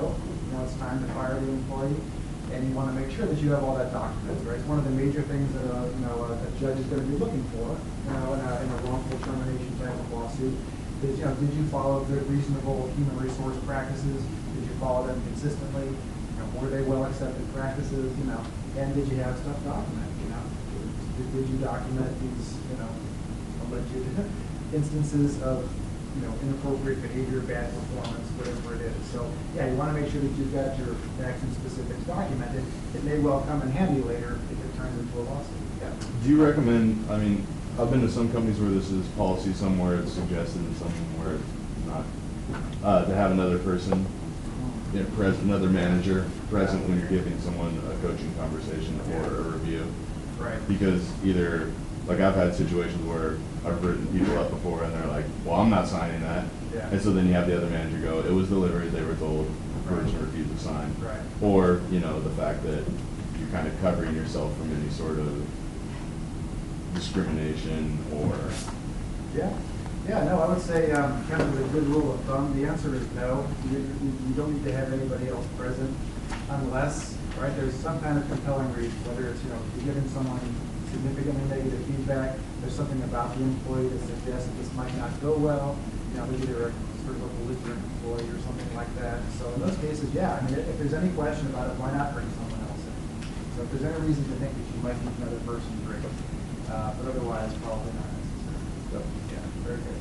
go. It's time to fire the employee, and you want to make sure that you have all that documented, right? It's one of the major things that a judge is going to be looking for, in a wrongful termination type of lawsuit. Is, did you follow good, reasonable human resource practices? Did you follow them consistently? Were they well accepted practices? And did you have stuff documented? Did you document these, alleged instances of, inappropriate behavior, bad performance, whatever it is. So, yeah, you want to make sure that you've got your facts and specifics documented. It may well come in handy later if it turns into a lawsuit. Yeah. Do you recommend, I've been to some companies where this is policy, somewhere it's suggested, and somewhere it's not, to have another person, another manager present when you're giving someone a coaching conversation or a review. Right. Because either, like I've had situations where I've written people up before and they're like, well, I'm not signing that. Yeah. And so then you have the other manager go, it was delivered, they were told, the person refused to sign. Right. Or, the fact that you're kind of covering yourself from any sort of discrimination or... Yeah, no, I would say kind of a good rule of thumb, the answer is no. You don't need to have anybody else present unless, right, there's some kind of compelling reason, whether it's, you're giving someone significantly negative feedback, there's something about the employee that suggests that this might not go well, maybe they're sort of a belligerent employee or something like that. So in those cases, yeah, if there's any question about it, why not bring someone else in? So if there's any reason to think that you might need another person, great. But otherwise, probably not necessary. So, yeah, very good.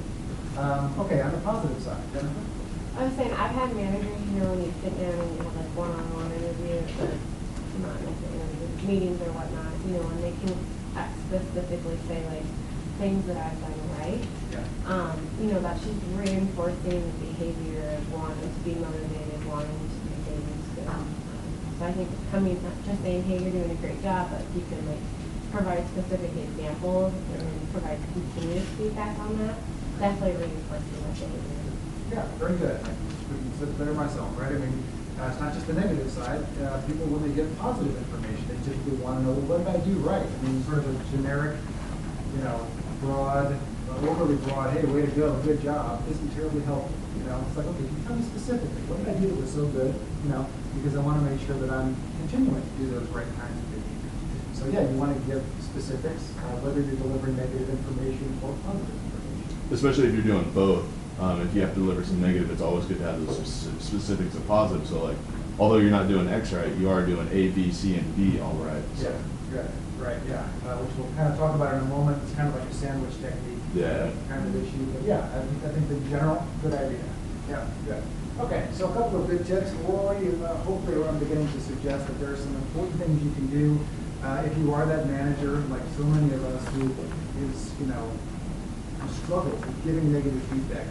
Okay, on the positive side, Jennifer? I was saying, I've had managers, when you sit down and you have like one-on-one interviews, or not necessarily interviews, meetings or whatnot, and they can specifically say like things that I've done right. Yeah. That's just reinforcing the behavior of wanting to be motivated, wanting to do things good. So I think not just saying, hey, you're doing a great job, but you can like provide specific examples and then provide continuous feedback on that. Definitely reinforcing that behavior. Yeah, very good. I couldn't say it better myself, right? It's not just the negative side. People, when they get positive information, they typically want to know, well, what did I do right? Sort of a generic, broad, overly broad, hey, way to go, good job, isn't terribly helpful. It's like, okay, can you tell me specifically, what did I do that was so good? Because I want to make sure that I'm continuing to do those right kinds of behaviors. So yeah, you want to give specifics, whether you're delivering negative information or positive information. Especially if you're doing both. If you have to deliver some negative, it's always good to have those specifics of positive. So like, although you're not doing X right, you are doing A, B, C, and D all right. So. Yeah, good. Right, yeah. Which we'll kind of talk about in a moment. It's kind of like a sandwich technique kind of issue. But yeah, I think in general, good idea. Yeah, good. Okay, so a couple of good tips. Roy, hopefully I'm beginning to suggest that there are some important things you can do if you are that manager, like so many of us who is, struggles with giving negative feedback.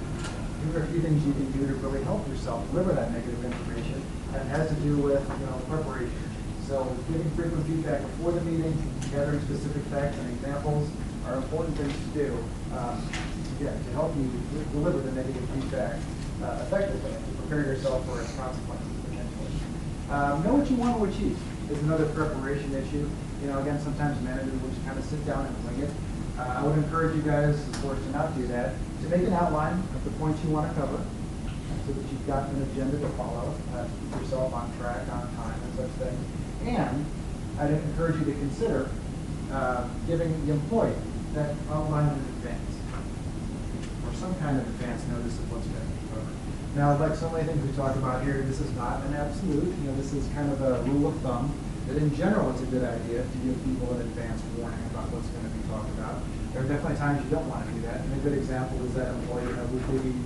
Here are a few things you can do to really help yourself deliver that negative information. And it has to do with preparation. So giving frequent feedback before the meeting, gathering specific facts and examples are important things to do to help you deliver the negative feedback effectively and to prepare yourself for its consequences potentially. Know what you want to achieve is another preparation issue. Again, sometimes managers will just kind of sit down and wing it. I would encourage you guys, of course, to not do that, to make an outline of the points you want to cover so that you've got an agenda to follow, to keep yourself on track, on time, and such things. And I'd encourage you to consider giving the employee that outline in advance, or some kind of advance notice of what's going to be covered. Now, like so many things we talk about here, this is not an absolute. This is kind of a rule of thumb. That in general, it's a good idea to give people an advance warning about what's going to be talked about. There are definitely times you don't want to do that. And a good example is that employee, who's maybe,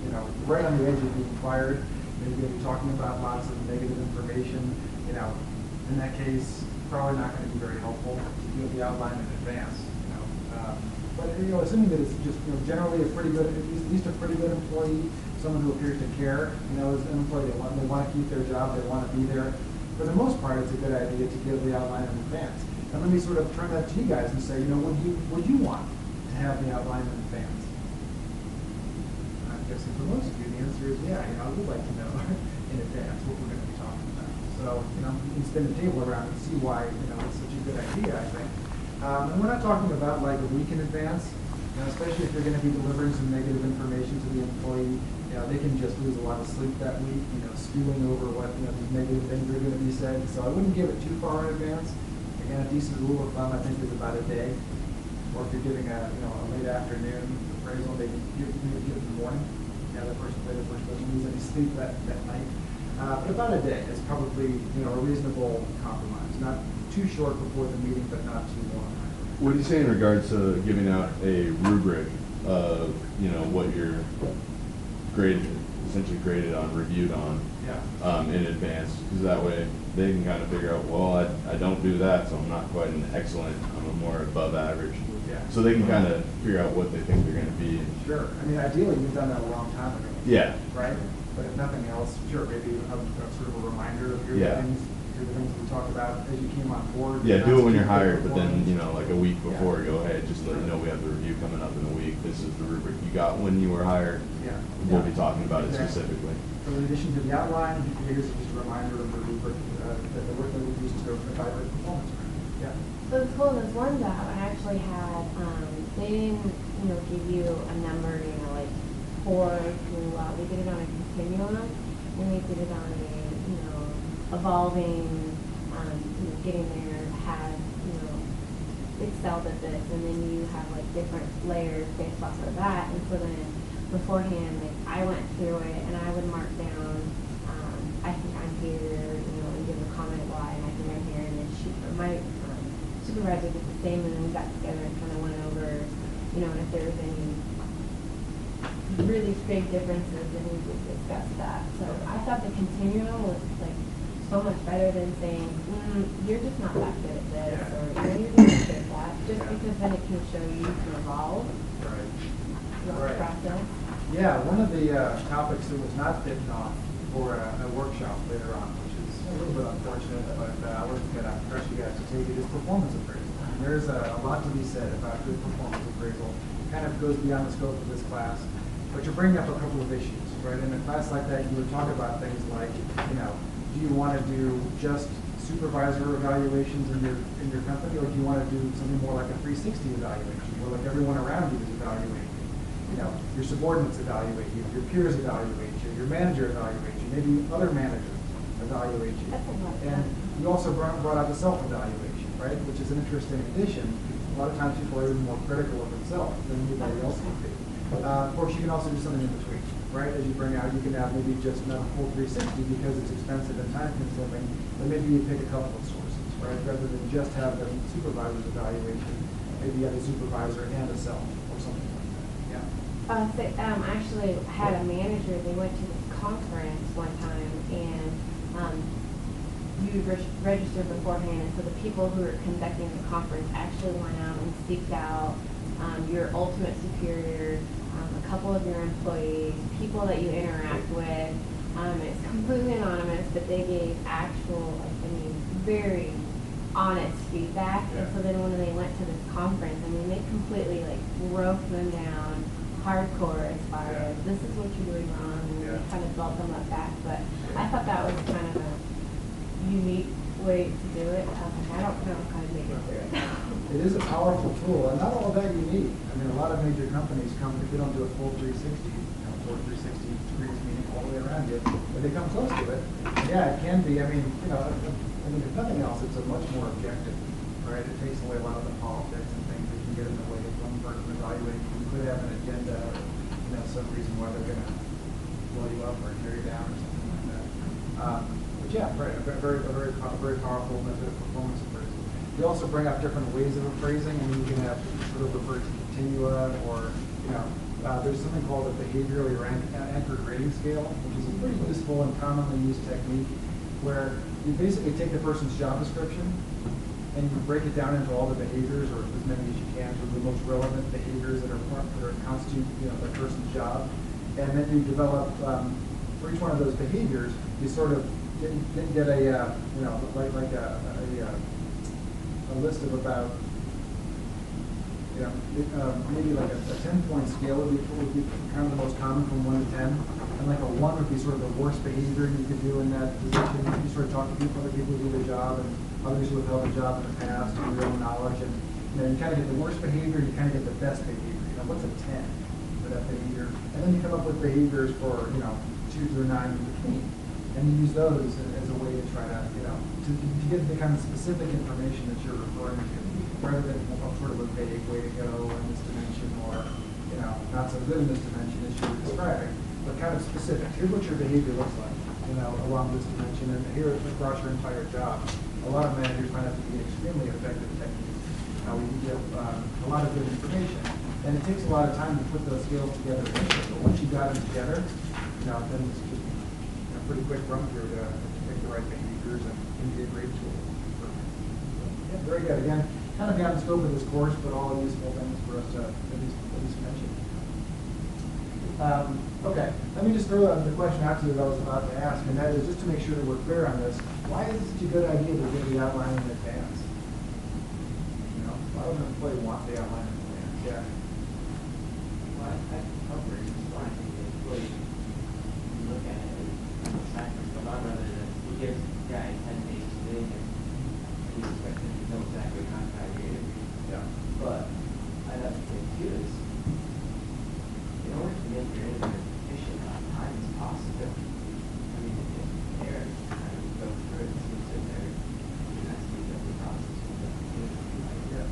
right on the edge of being fired, maybe going to be talking about lots of negative information. In that case, probably not going to be very helpful to give the outline in advance. But assuming that it's just generally a pretty good, at least a pretty good employee, someone who appears to care. As an employee, they want to keep their job, they want to be there. For the most part, it's a good idea to give the outline in advance. And let me sort of turn that to you guys and say, would you want to have the outline in advance? I'm guessing for most of you, the answer is yeah. I would like to know in advance what we're going to be talking about. So, you can spin the table around and see why, it's such a good idea, I think. And we're not talking about like a week in advance, especially if you're going to be delivering some negative information to the employee. they can just lose a lot of sleep that week, stewing over what, these negative things are going to be said. So I wouldn't give it too far in advance. Again, a decent rule of thumb, I think, is about a day. Or if you're giving a late afternoon appraisal, maybe give it in the morning. The person doesn't lose any sleep that night. But about a day is probably, a reasonable compromise. Not too short before the meeting, but not too long. What do you say in regards to giving out a rubric of, what you're essentially graded on, reviewed on, in advance? Because that way they can kind of figure out, well, I don't do that, so I'm not quite an excellent, I'm a more above average. Yeah. So they can kind of figure out what they think they're going to be. Sure. I mean, ideally, we've done that a long time ago. Yeah. Right? But if nothing else, sure, maybe a sort of a reminder of the things we talked about as you came on board. Yeah, do it when you're hired, but then, like a week before, go ahead, just let you know we have the review coming up in a week. This is the rubric you got when you were hired. Yeah. We'll be talking about it specifically. So in addition to the outline, here's just a reminder of the rubric, that the work that we use to evaluate performance. Yeah. So it's cool, this one job, I actually had, they didn't, give you a number, like 4 through, they did it on a continuum, and they did it on a, evolving, getting there, had, excelled at this, and then you have like different layers based off of that, and so then beforehand, like I went through it, and I would mark down, I think I'm here, and give a comment why, and I think I'm here, and then my supervisor did the same, and then we got together and kind of went over, and if there was any really big differences, then we would discuss that. So I thought the continuum was like so much better than saying, you're just not that good at this, or you're not good at that, just because then it can show you to evolve throughout the process. Yeah, one of the topics that was not bitten off for a workshop later on, which is a little bit unfortunate, but I wasn't going to press you guys to take it, is performance appraisal. And there's a lot to be said about good performance appraisal. It kind of goes beyond the scope of this class, but you're bringing up a couple of issues, right? In a class like that, you would talk about things like, do you want to do just supervisor evaluations in your company, or do you want to do something more like a 360 evaluation, where like everyone around you is evaluating? Your subordinates evaluate you, your peers evaluate you, your manager evaluates you, maybe other managers evaluate you. And you also brought out the self-evaluation, right? Which is an interesting addition. A lot of times people are even more critical of themselves than anybody else can be. Of course, you can also do something in between, right? As you bring out, you can have maybe just not a full 360 because it's expensive and time consuming, but maybe you pick a couple of sources, right? Rather than just have the supervisor's evaluation, maybe you have a supervisor and a self or something like that. I actually had a manager, they went to this conference one time, and you registered beforehand, and so the people who were conducting the conference actually went out and seeked out your ultimate superiors, a couple of your employees, people that you interact with. It's completely anonymous, but they gave actual, very honest feedback. And so then when they went to this conference, they completely broke them down hardcore as far as this is what you're doing wrong, and they kind of built them up back. But I thought that was kind of a unique way to do it. I don't know how to make it through it. It is a powerful tool, and not all that you need. A lot of major companies come, if you don't do a full 360, full 360 degrees, meaning all the way around you, but they come close to it. Yeah, it can be. If nothing else, it's a much more objective, right? It takes away a lot of the politics and things that can get in the way of one person evaluating. You could have an agenda, or some reason why they're going to blow you up or tear you down or something like that. But yeah, right, a very powerful method of performance appraisal. We also bring up different ways of appraising. You can have sort of refer to continua, or there's something called a behaviorally anchored rating scale, which is a pretty useful and commonly used technique, where you basically take the person's job description and you break it down into all the behaviors, or as many as you can, to the most relevant behaviors that constitute the person's job, and then you develop for each one of those behaviors. You sort of didn't get a list of about maybe like a 10-point scale would be kind of the most common, from 1 to 10, and like a 1 would be sort of the worst behavior you could do in that position. You sort of talk to other people who do the job, and others who have held the job in the past, and your own knowledge, and you kind of get the worst behavior, and you kind of get the best behavior. What's a 10? for that behavior, and then you come up with behaviors for 2 through 9 in between, and you use those as a way to try to to get the kind of specific information that you're referring to, rather than sort of a vague way to go in this dimension, or not so good in this dimension as you were describing, but kind of specific. Here's what your behavior looks like, along this dimension, and here across your entire job. A lot of managers find that to be an extremely effective technique. We can give a lot of good information, and it takes a lot of time to put those skills together initially. But once you've got them together, then it's just a pretty quick run through to pick the right behaviors, and can be a great tool. Yeah, very good. Again, kind of beyond the scope of this course, but all useful things for us to at least mention. Okay, let me just throw the question out to you that I was about to ask, and that is just to make sure that we're clear on this. Why is it such a good idea to give the outline in advance? Why would an employee want the outline in advance? Yeah. Well, I hope reasons why I think the employee can look at it as a sacrifice. But I'd rather that we give the guy 10 days today and he's expected to know exactly how to interview. Yeah. But I'd have to think too is, in order to make your interview as efficient on time as possible, I mean, if they're trying to go through it, it seems that they're speed up the process with the interview. Yeah.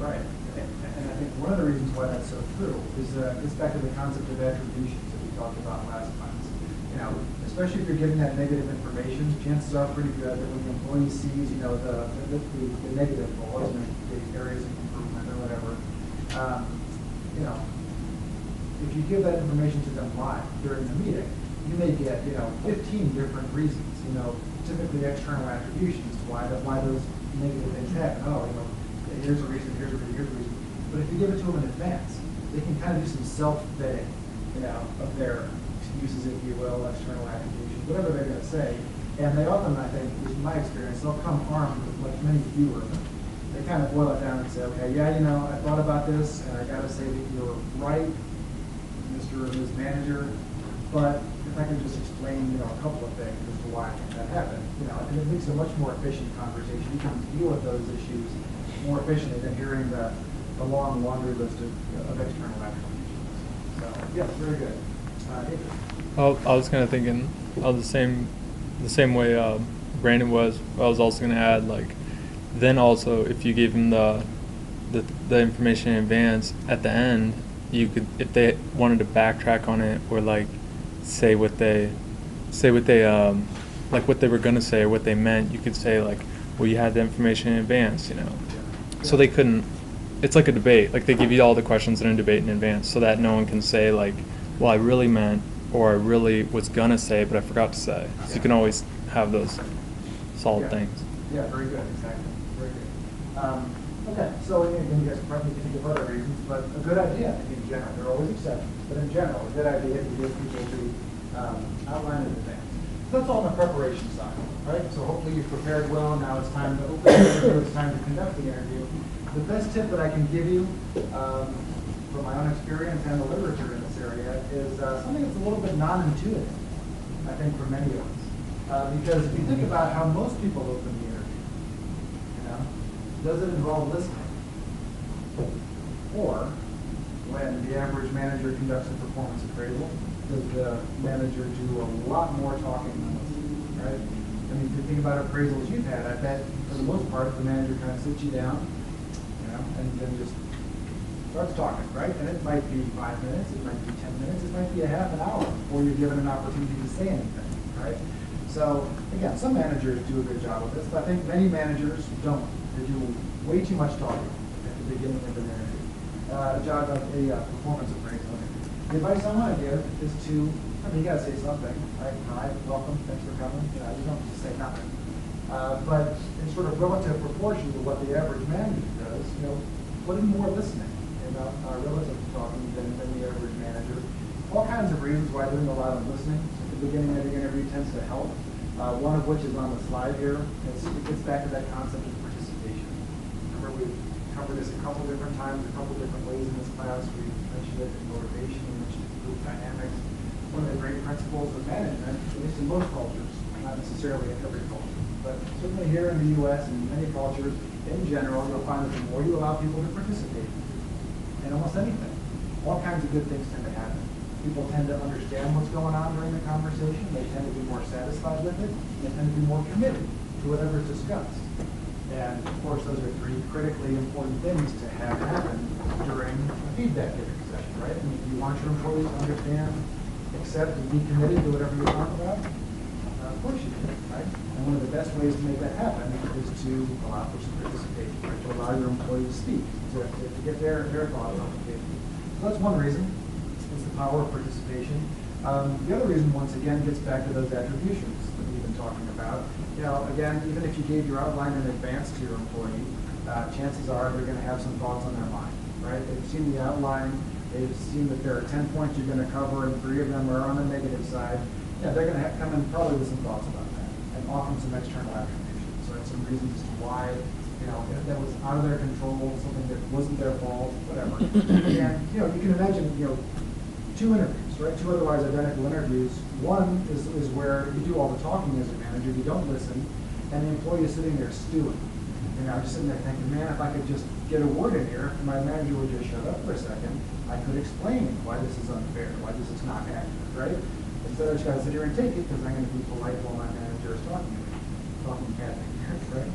Right. And I think one of the reasons why that's so true is gets back to the concept of attributions that we talked about last time. Especially if you're getting that negative information, chances are pretty good that when the employee sees, the negative goals and the areas of improvement or whatever, if you give that information to them live during the meeting, you may get, 15 different reasons, typically external attributions to why those negative things happen. Oh, here's a reason, here's a reason, here's a reason. But if you give it to them in advance, they can kind of do some self-vetting, of their excuses, if you will, external attributions, whatever they're going to say. And they often, I think, at least in my experience, they'll come armed with like many fewer of them. They kind of boil it down and say, okay, yeah, I thought about this, and I got to say that you're right, Mr. or Ms. Manager, but if I can just explain, a couple of things as to why I think that happened, and it makes a much more efficient conversation. You can deal with those issues more efficiently than hearing the long laundry list of external attributions. So, yeah, very good. I was kind of thinking of the same way Brandon was. I was also going to add, then also if you gave him the information in advance, at the end you could, if they wanted to backtrack on it or say what they what they were going to say or what they meant, you could say well, you had the information in advance, so they couldn't. It's like a debate. They give you all the questions in a debate in advance, so that no one can say well, I really meant, or I really was gonna say, but I forgot to say. So you can always have those solid things. Yeah, very good. Exactly. Very good. Okay, so again, you guys probably can think of other reasons, but a good idea in general. There are always exceptions, but in general, a good idea to give people the outline in advance. So that's all on the preparation side, right? So hopefully you've prepared well. Now it's time to open the interview. It's time to conduct the interview. The best tip that I can give you from my own experience and the literature in this area is something that's a little bit non-intuitive, I think, for many of us. Because if you think about how most people open the interview, does it involve listening? Or when the average manager conducts a performance appraisal, does the manager do a lot more talking than listening, right? I mean, if you think about appraisals you've had, I bet for the most part the manager kind of sits you down, and then just starts talking, right? And it might be 5 minutes, it might be 10 minutes, it might be a half an hour before you're given an opportunity to say anything, right? So again, some managers do a good job of this, but I think many managers don't. They do way too much talking at the beginning of an interview. A job of a performance appraisal. The advice I want to give is to, you got to say something, right? Hi, welcome, thanks for coming. You don't just say nothing. But in sort of relative proportion to what the average manager does, put in more listening, relative to talking than the average manager. All kinds of reasons why doing a lot of listening at the beginning of the interview tends to help. One of which is on the slide here. It gets back to that concept of participation. Remember, we've covered this a couple different times, a couple different ways in this class. We mentioned it in motivation, we mentioned group dynamics. One of the great principles of management, at least in most cultures, not necessarily in every culture, but certainly here in the U.S. and many cultures, in general, you'll find that the more you allow people to participate in almost anything, all kinds of good things tend to happen. People tend to understand what's going on during the conversation. They tend to be more satisfied with it. They tend to be more committed to whatever's discussed. And of course, those are three critically important things to have happen during a feedback giving session, right? I mean, you want your employees to understand, accept, and be committed to whatever you talk about. Of course you do, right? And one of the best ways to make that happen is to allow for some participation, right? To allow your employees to speak, to get their thoughts on the table. So that's one reason, is the power of participation. The other reason, once again, gets back to those attributions that we've been talking about. You know, again, even if you gave your outline in advance to your employee, chances are they're going to have some thoughts on their mind, right? They've seen the outline, they've seen that there are 10 points you're going to cover, and 3 of them are on the negative side. Yeah, they're going to come in probably with some thoughts about that, and often some external attribution. So that's some reasons as to why, you know, that was out of their control, something that wasn't their fault, whatever. And, you know, you can imagine, you know, 2 interviews, right? 2 otherwise identical interviews. One is where you do all the talking as a manager, you don't listen, and the employee is sitting there stewing. You know, just sitting there thinking, man, if I could just get a word in here, my manager would just shut up for a second, I could explain why this is unfair, why this is not accurate, right? Instead, I just got to sit here and take it because I'm going to be polite while my manager is talking to me, talking cat right?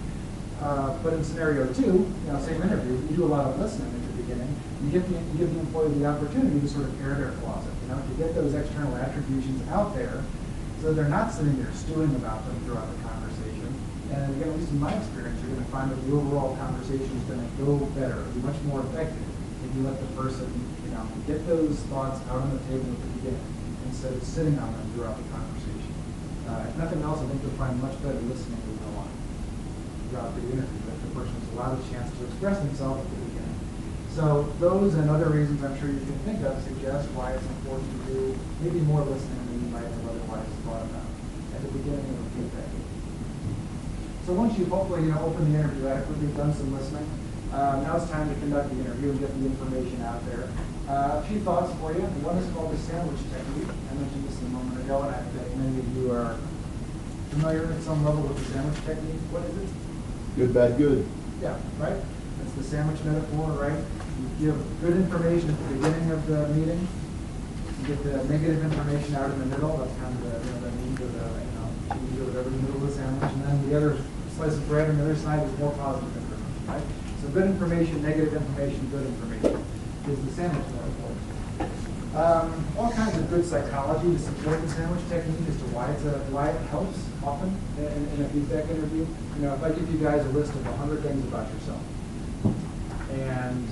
But in scenario 2, you know, same interview, you do a lot of listening at the beginning. You give the employee the opportunity to sort of air their closet, you know, to get those external attributions out there, so they're not sitting there stewing about them throughout the conversation. And again, at least in my experience, you're going to find that the overall conversation is going to go better, be much more effective if you let the person, you know, get those thoughts out on the table at the beginning, instead of sitting on them throughout the conversation. If nothing else, I think you'll find much better listening to go on throughout the interview, if the person is allowed a chance to express themselves at the beginning. So those and other reasons I'm sure you can think of suggest why it's important to do maybe more listening than you might have otherwise thought about at the beginning of the feedback. So once you've hopefully, you know, opened the interview adequately, done some listening, now it's time to conduct the interview and get the information out there. A few thoughts for you. One is called the sandwich technique. I mentioned this a moment ago, and I think many of you are familiar at some level with the sandwich technique. What is it? Good, bad, good. Yeah, right? That's the sandwich metaphor, right? You give good information at the beginning of the meeting. You get the negative information out in the middle. That's kind of the, you know, the meat or the, you know, cheese or whatever, the middle of the sandwich. And then the other slice of bread on the other side is more positive information, right? So good information, negative information, good information is the sandwich metaphor. All kinds of good psychology to support the sandwich technique as to why it helps often in a feedback interview. You know, if I give you guys a list of 100 things about yourself, and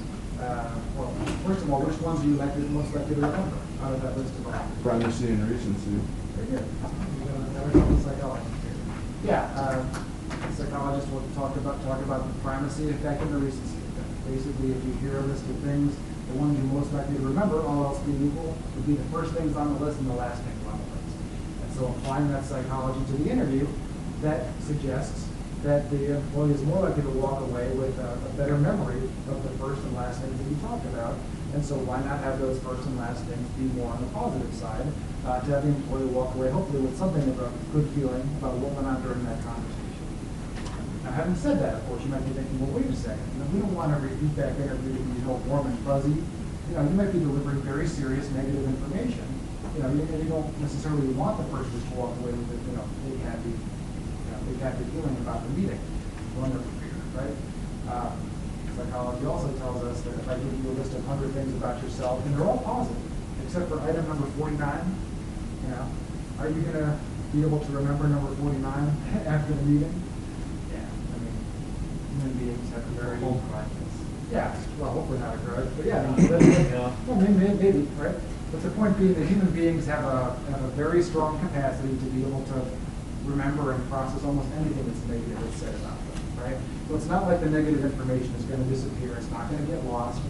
well, first of all, which ones are you most likely to remember out of that list of 100? Primacy and recency. Very good. Never talk psychologist here. Yeah, psychologists will talk about the primacy effect and the recency effect. Basically, if you hear a list of things, the ones you're most likely to remember, all else being equal, would be the first things on the list and the last things on the list. And so applying that psychology to the interview, that suggests that the employee is more likely to walk away with a better memory of the first and last things that you talked about. And so why not have those first and last things be more on the positive side, to have the employee walk away hopefully with something of a good feeling about what went on during that conversation. Now, having said that, of course, you might be thinking, well, wait a second. You know, we don't want every feedback interview to be warm and fuzzy. You know, you might be delivering very serious negative information. You know, you don't necessarily want the person to walk away with, you know, big happy feeling about the meeting when they're prepared, right? Psychology also tells us that if I give you a list of 100 things about yourself, and they're all positive, except for item number 49, you know, are you going to be able to remember number 49 after the meeting? Human beings have a very old grudges. Yeah, well, hopefully not a grudge, but yeah, well, maybe, right? But the point being that human beings have a very strong capacity to be able to remember and process almost anything that's negative that's said about them, right? So it's not like the negative information is going to disappear. It's not going to get lost.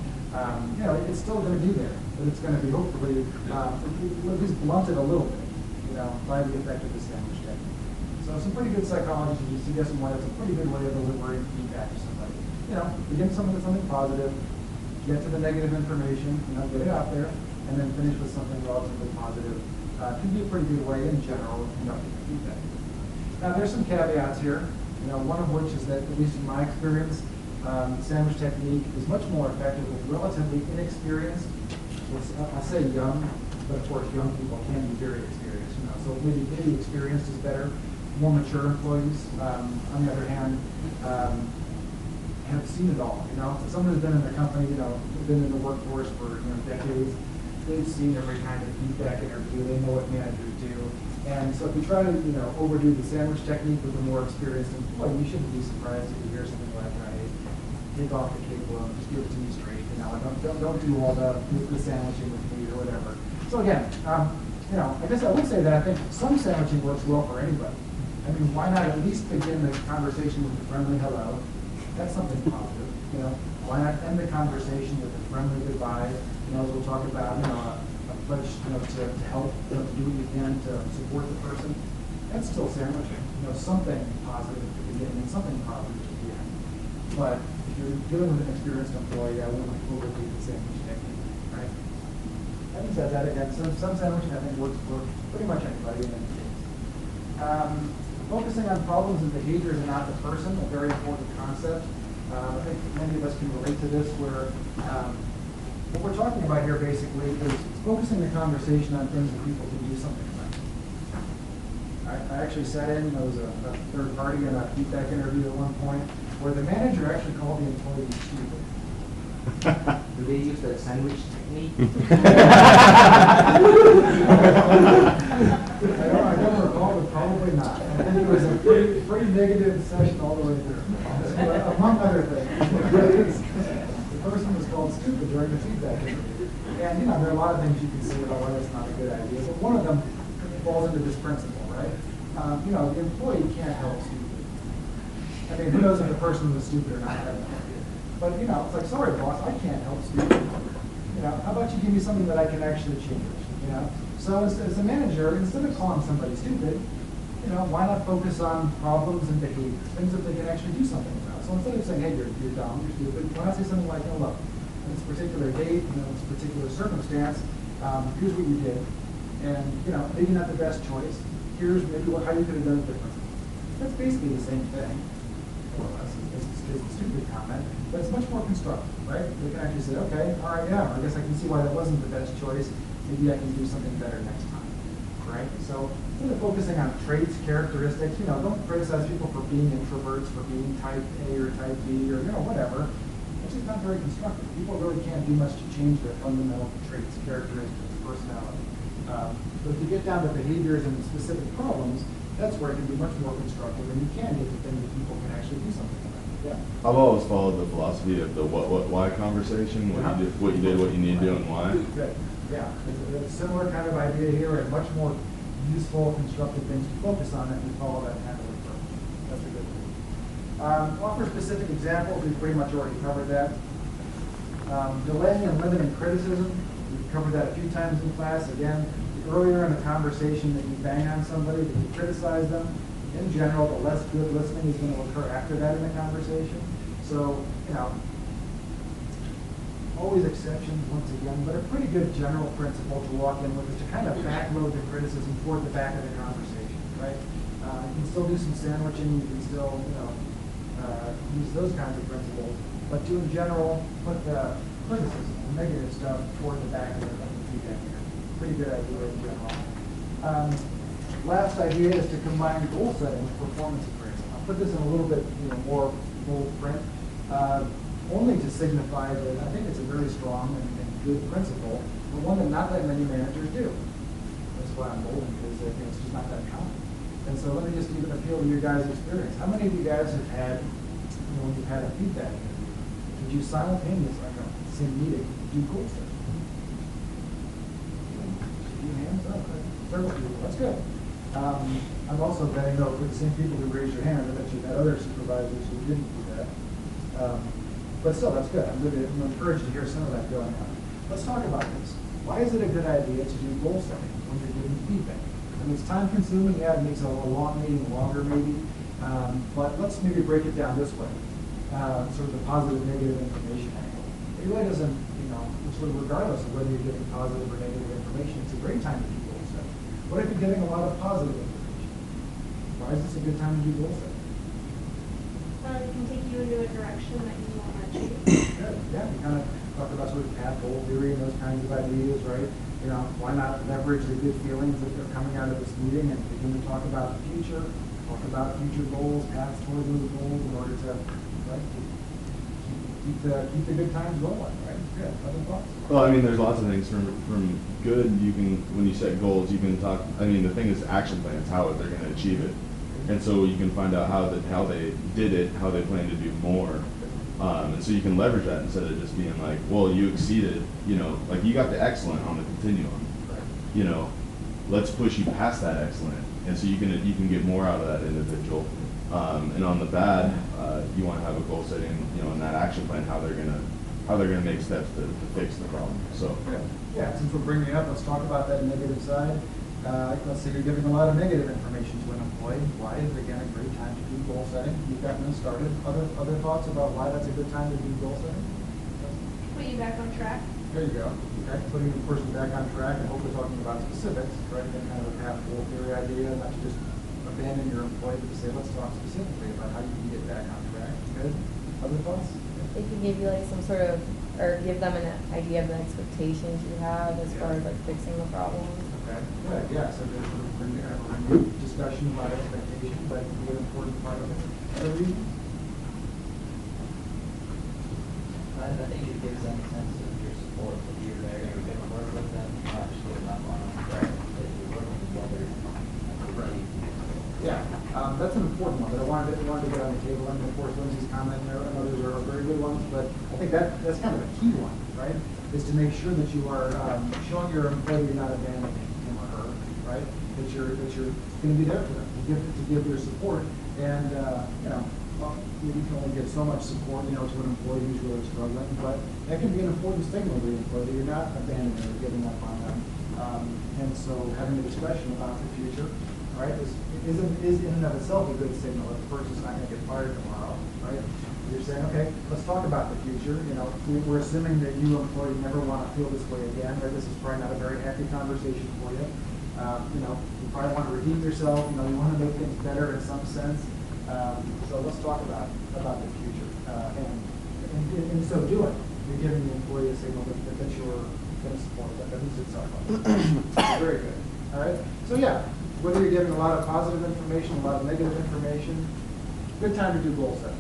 You know, it's still going to be there, but it's going to be hopefully at least blunted a little bit, you know, by the effect of the sandwich technique. So some pretty good psychology to suggest why that's a pretty good way of delivering feedback to somebody. You know, begin something with something positive, get to the negative information, you know, get it out there, and then finish with something relatively positive. Can be a pretty good way in general of conducting feedback. Now there's some caveats here. You know, one of which is that, at least in my experience, the sandwich technique is much more effective with relatively inexperienced I'll say young, but of course young people can be very experienced. So maybe experienced is better. More mature employees, on the other hand, have seen it all. Someone who's been in the company, been in the workforce for decades. They've seen every kind of feedback interview. They know what managers do. And so if you try to overdo the sandwich technique with a more experienced employee, you shouldn't be surprised if you hear something like, "Hey, take off the cake balloon, just give it to me straight. Don't do all the sandwiching with me or whatever." So again, I guess I would say that I think some sandwiching works well for anybody. I mean, why not at least begin the conversation with a friendly hello? That's something positive. Why not end the conversation with a friendly goodbye? As we'll talk about, a pledge, to help, to do what you can to support the person. That's still sandwiching. Something positive at the beginning and something positive at the end. But if you're dealing with an experienced employee, I wouldn't overdo the sandwich technique, right? Having said that, again, some sandwiching I think works for pretty much anybody in any case. Focusing on problems and behaviors and not the person, a very important concept. I think many of us can relate to this, where what we're talking about here basically is focusing the conversation on things that people can do something about. I actually sat in, I was a third party in a feedback interview at one point, where the manager actually called the employee stupid. Do they use that sandwich technique? I don't recall, but probably not. I think it was a pretty negative session all the way through, among other things. The person was called stupid during the feedback interview. And there are a lot of things you can say about why that's not a good idea, but one of them falls into this principle, right? The employee can't help stupid. I mean, who knows if the person was stupid or not? But it's like, sorry, boss, I can't help stupid. How about you give me something that I can actually change? So as a manager, instead of calling somebody stupid, why not focus on problems and behaviors, things that they can actually do something about? So instead of saying, "Hey, you're dumb, you're stupid," why not say something like, "Look, in this particular date, in this particular circumstance, here's what you did, and maybe not the best choice. Here's maybe how you could have done it differently." That's basically the same thing, more or less. It's a stupid comment, but it's much more constructive, right? They can actually say, "Okay, all right, yeah, I guess I can see why that wasn't the best choice. Maybe I can do something better next time," right? So instead of focusing on traits, characteristics, don't criticize people for being introverts, for being type A or type B or whatever. It's just not very constructive. People really can't do much to change their fundamental traits, characteristics, personality. But if you get down to behaviors and specific problems, that's where it can be much more constructive, and you can get the thing that people can actually do something about. Yeah. I've always followed the philosophy of the what, why conversation, what you did, what you need to do, and why. Good. Yeah, it's a similar kind of idea here, and much more useful, constructive things to focus on if you follow that kind of approach. That's a good thing. Offer specific examples. We've pretty much already covered that. Delaying and limiting criticism. We've covered that a few times in class. Again, earlier in the conversation that you bang on somebody, that you criticize them, in general, the less good listening is going to occur after that in the conversation. So, always exceptions once again, but a pretty good general principle to walk in with is to kind of backload the criticism toward the back of the conversation, right? You can still do some sandwiching, you can still, use those kinds of principles, but to in general put the criticism, the negative stuff toward the back of the feedback. Pretty good idea in general. Last idea is to combine goal setting with performance appraisal. I'll put this in a little bit more bold print, only to signify that I think it's a very strong and good principle, but one that not that many managers do. That's why I'm bold, because it's just not that common. And so let me just give an appeal to your guys' experience. How many of you guys have had, when you've had a feedback interview, did you simultaneously, like a same meeting, do goal setting? Hands up. Several people. That's good. I'm also betting, though, for the same people who raised your hand, I bet you had other supervisors who didn't do that. But still, that's good. I'm encouraged to hear some of that going on. Let's talk about this. Why is it a good idea to do goal setting when you're giving feedback? I mean, it's time consuming. Yeah, it makes a long meeting longer, maybe. But let's maybe break it down this way. Sort of the positive, negative information angle. It really doesn't, sort of regardless of whether you're giving positive or negative information, it's a great time to do goal setting. What if you're getting a lot of positive information? Why is this a good time to do goal setting? It can take you into a direction that you want to achieve. Good. Yeah, you kind of talked about sort of path goal theory and those kinds of ideas, right? You know, why not leverage the good feelings that are coming out of this meeting and begin to talk about the future, talk about future goals, paths towards those goals in order to, right, keep the good times going, right? Good. Other thoughts? Well, I mean, there's lots of things from good. You can, when you set goals, you can talk. I mean, the thing is action plans, how they're going to achieve it, and so you can find out how they did it, how they plan to do more, and so you can leverage that instead of just being like, well, you exceeded, you know, like you got the excellent on the continuum, you know, let's push you past that excellent, and so you can get more out of that individual. And on the bad, you want to have a goal setting, you know, in that action plan, how they're gonna make steps to fix the problem. So yeah, since we're bringing it up, let's talk about that negative side. Let's say you're giving a lot of negative information to an employee. Why is it, again, a great time to do goal setting? You've gotten them started. Other thoughts about why that's a good time to do goal setting? Put you back on track. There you go. Okay, putting the person back on track. I hope we're talking about specifics, right? Again, kind of a path goal theory idea, not to just abandon your employee, but to say, let's talk specifically about how you can get back on track. Good. Other thoughts? They can give you like some sort of, or give them an idea of the expectations you have as far as like fixing the problem. Okay. Good. Yeah. So there's a renewed discussion about expectations. That can be an important part of it. I think it gives them a sense of your support, that you're there, you're going to work with them, you're not just giving up on them, right? That you're working together. Right. Yeah, that's an important one that I wanted to get on the table. And of course, Lindsay's comment and others are very good ones, but I think that's kind of a key one, right? Is to make sure that you are showing your employee you're not abandoning him or her, right? That you're going to be there for them, to give your support, and you know. Well, you can only give so much support, you know, to an employee who's really struggling, but that can be an important signal to the employee that you're not abandoning or giving up on them. And so having a discussion about the future, right, is in and of itself a good signal that the person's not going to get fired tomorrow, right? You're saying, okay, let's talk about the future. You know, we're assuming that you, employee, never want to feel this way again, right? This is probably not a very happy conversation for you. You know, you probably want to redeem yourself. You know, you want to make things better in some sense. So let's talk about the future. And in so doing, you're giving the employee a signal that you're going to support that. That means itself. Very good. All right. So yeah, whether you're giving a lot of positive information, a lot of negative information, good time to do goal setting.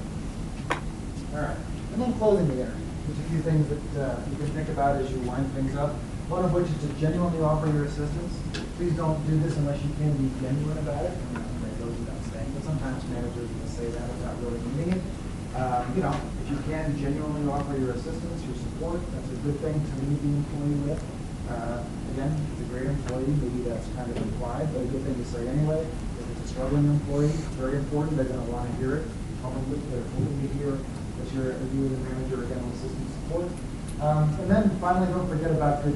All right. And then closing the interview. There's a few things that you can think about as you wind things up. One of which is to genuinely offer your assistance. Please don't do this unless you can be genuine about it. But sometimes managers will say that without really meaning it. You know, if you can genuinely offer your assistance, your support, that's a good thing to leave the employee with. Again, if it's a great employee, maybe that's kind of implied, but a good thing to say anyway. If it's a struggling employee, it's very important. They're going to want to hear it. They're hoping to hear that you as a manager are going to assist and support. And then finally, don't forget about the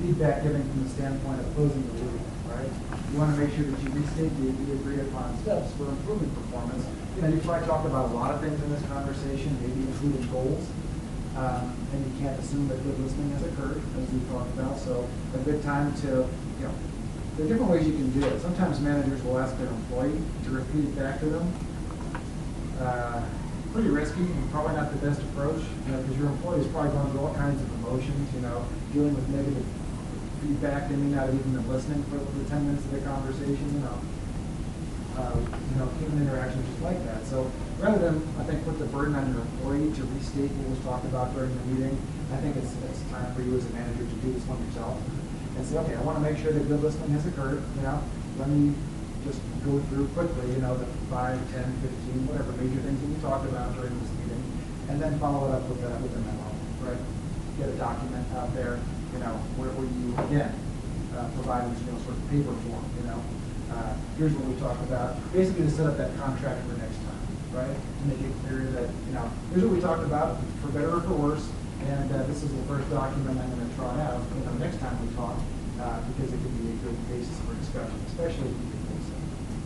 feedback giving from the standpoint of closing the loop. Right? You want to make sure that you restate the agreed upon steps for improving performance. You know, you probably talked about a lot of things in this conversation, maybe including goals. And you can't assume that good listening has occurred, as we talked about. So a good time to, you know, there are different ways you can do it. Sometimes managers will ask their employee to repeat it back to them. Pretty risky and probably not the best approach, you know, because your employee is probably going through all kinds of emotions, you know, dealing with negative feedback. They may not have even been listening for the 10 minutes of the conversation, you know. Human interaction is just like that. So rather than, I think, put the burden on your employee to restate what was talked about during the meeting, I think it's time for you as a manager to do this one yourself and say, okay, I want to make sure that good listening has occurred. You know, let me just go through quickly, you know, the 5, 10, 15, whatever major things that we talked about during this meeting, and then follow it up with a memo, right? Get a document out there, you know, where you, again, provide, you know, sort of paper form, you know. Here's what we talked about. Basically to set up that contract for next time, right? To make it clear that, you know, here's what we talked about, for better or for worse, and this is the first document I'm going to try out, you know, next time we talk, because it can be a good basis for discussion, especially if you can fix it.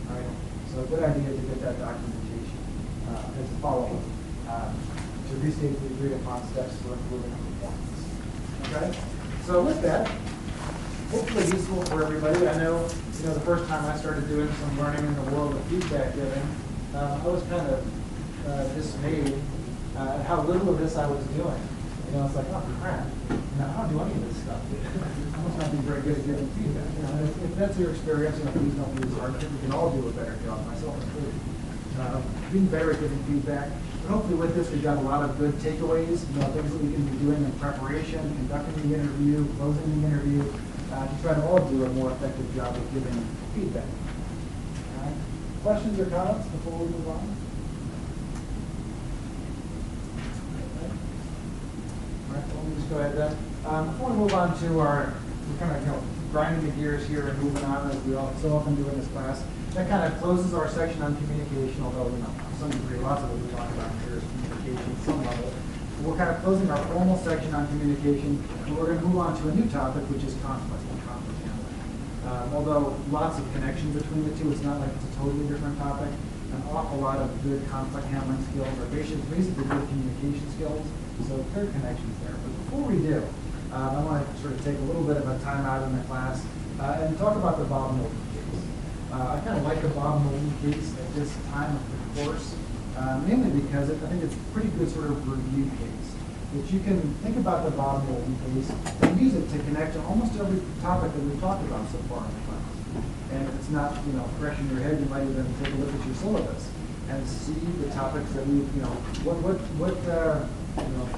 All right? So a good idea to get that documentation as a follow-up to restate the agreed upon steps for improving performance. Okay? So with that, hopefully useful for everybody. I know, you know, the first time I started doing some learning in the world of feedback giving, I was kind of dismayed at how little of this I was doing. You know, it's like, oh crap, you know, I don't do any of this stuff. I must not be very good at giving feedback. You know, if that's your experience, you know, please don't use hardship. We can all do a better job, myself included. Being better at giving feedback. But hopefully with this, we've got a lot of good takeaways, you know, things that we can be doing in preparation, conducting the interview, closing the interview, to try to all do a more effective job of giving feedback. All right. Questions or comments before we move on? All right, well, let me just go ahead then. Before we move on to our, we're kind of, you know, grinding the gears here and moving on as we all so often do in this class. That kind of closes our section on communication, although, you know, to some degree, lots of what we talk about here is communication at some level. We're kind of closing our formal section on communication, and we're going to move on to a new topic, which is conflict and conflict handling. Although lots of connections between the two, it's not like it's a totally different topic. An awful lot of good conflict handling skills are basically good communication skills, so there are connections there. But before we do, I want to sort of take a little bit of a time out in the class and talk about the Bob Knowlton case. I kind of like the Bob Knowlton case at this time of the course, mainly because I think it's a pretty good sort of review case. That you can think about the Bob Knowlton case and use it to connect to almost every topic that we've talked about so far in the class. And if it's not, you know, fresh in your head, you might even take a look at your syllabus and see the topics that we've, you know, what you know,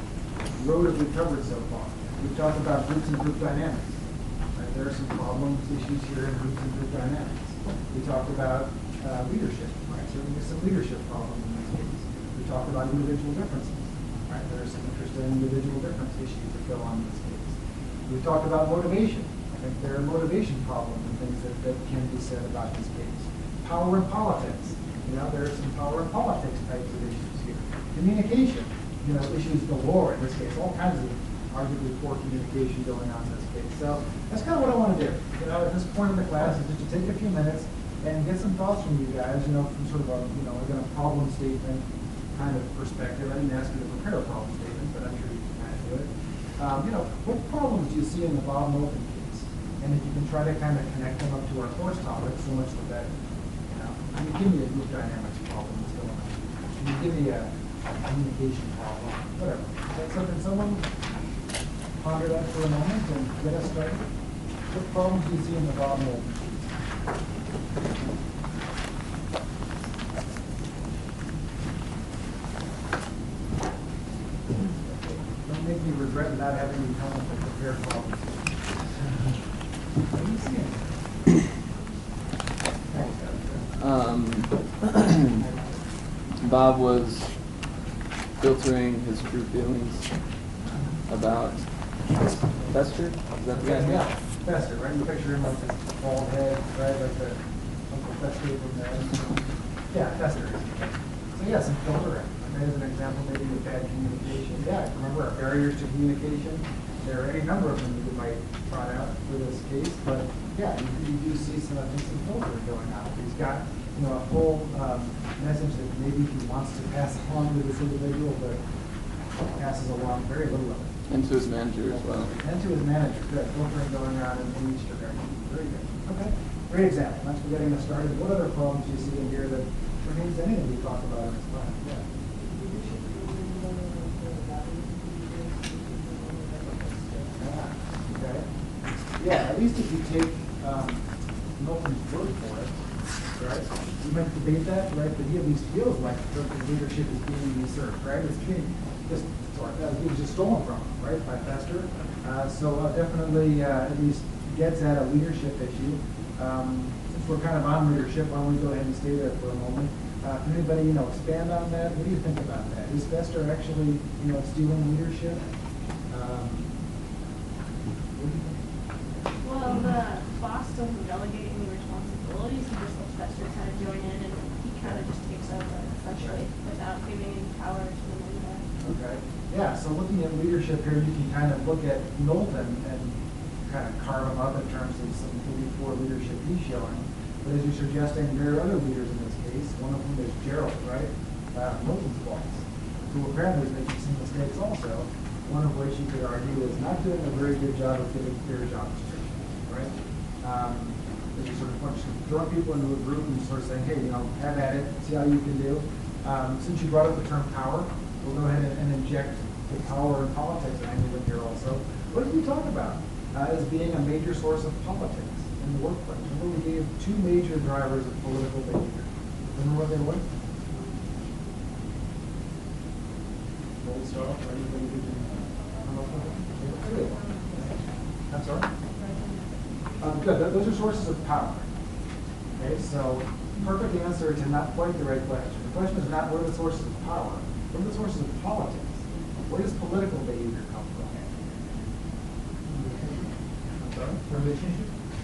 road have we covered so far. We've talked about groups and group dynamics. Right? There are some problems, issues here in groups and group dynamics. We talked about leadership, right? So there's some leadership problems in this case. We talked about individual differences, right? There are some interesting individual difference issues that go on in this case. We talked about motivation. I think there are motivation problems and things that can be said about this case. Power and politics. You know, there are some power and politics types of issues here. Communication. You know, issues galore in this case. All kinds of arguably poor communication going on in this case. So that's kind of what I want to do. You know, at this point in the class is just to take a few minutes and get some thoughts from you guys, you know, from sort of a, you know, again, a problem statement kind of perspective. I didn't ask you to prepare a problem statement, but I'm sure you can kind of do it. You know, what problems do you see in the Bob Knowlton case? And if you can try to kind of connect them up to our course topic, so much the better. You know, I mean, give me a group dynamics problem that's going on. Can you give me a communication problem? Whatever. Is that something someone ponder that for a moment and get us started? What problems do you see in the Bob Knowlton case? Don't make me regret not having you come up with prepared problems. What do you see? Bob was filtering his true feelings about Fester? Is that the guy? Yeah, Fester, right? You picture him like this bald head, right? Like the Uncle Fester from there. Yeah, Fester. So yeah, some filtering. Okay, as an example, maybe with bad communication. Yeah, remember our barriers to communication? There are any number of them that you might trot out for this case, but yeah, you do see some filtering going on. He's got, you know, a full message that maybe he wants to pass along to this individual, but passes along very little of it. And to his manager as well. And to his manager, good. Filtering going around in each direction. Very good. Okay. Great example. Thanks for getting us started. What other problems do you see in here that pertains to anything we talked about in this class? Yeah. Okay. Yeah, at least if you take Knowlton's word for it, right? You might debate that, right? But he at least feels like the leadership is being usurped, right? It's being just, it was just stolen from him, right, by Fester. So definitely at least gets at a leadership issue. Since we're kind of on leadership, why don't we go ahead and stay there for a moment? Can anybody, you know, expand on that? What do you think about that? Is Fester actually, you know, stealing leadership? What do you think? Well, the boss doesn't delegate any responsibilities. He just lets Fester kind of join in, and he kind of just takes over, essentially, without giving any power to the leader. Okay. Yeah, so looking at leadership here, you can kind of look at Knowlton and kind of carve him up in terms of some maybe poor leadership he's showing. But as you're suggesting, there are other leaders in this case, one of whom is Gerald, right? Knowlton's boss, who apparently is making some mistakes also, one of which you could argue is not doing a very good job of giving clear job descriptions, right? That you sort of want to throw people into a group and sort of saying, hey, you know, have at it, see how you can do. Since you brought up the term power, we'll go ahead and inject the power and politics angle in here also. What did we talk about as being a major source of politics in the workplace? Remember we gave two major drivers of political behavior. Remember what they were? Gold Star, or anybody who can come up with it? I'm sorry? Good, those are sources of power. Okay, so perfect answer to not quite the right question. The question is not what are the sources of power, what are the sources of politics? Where does political behavior come from? I'm sorry?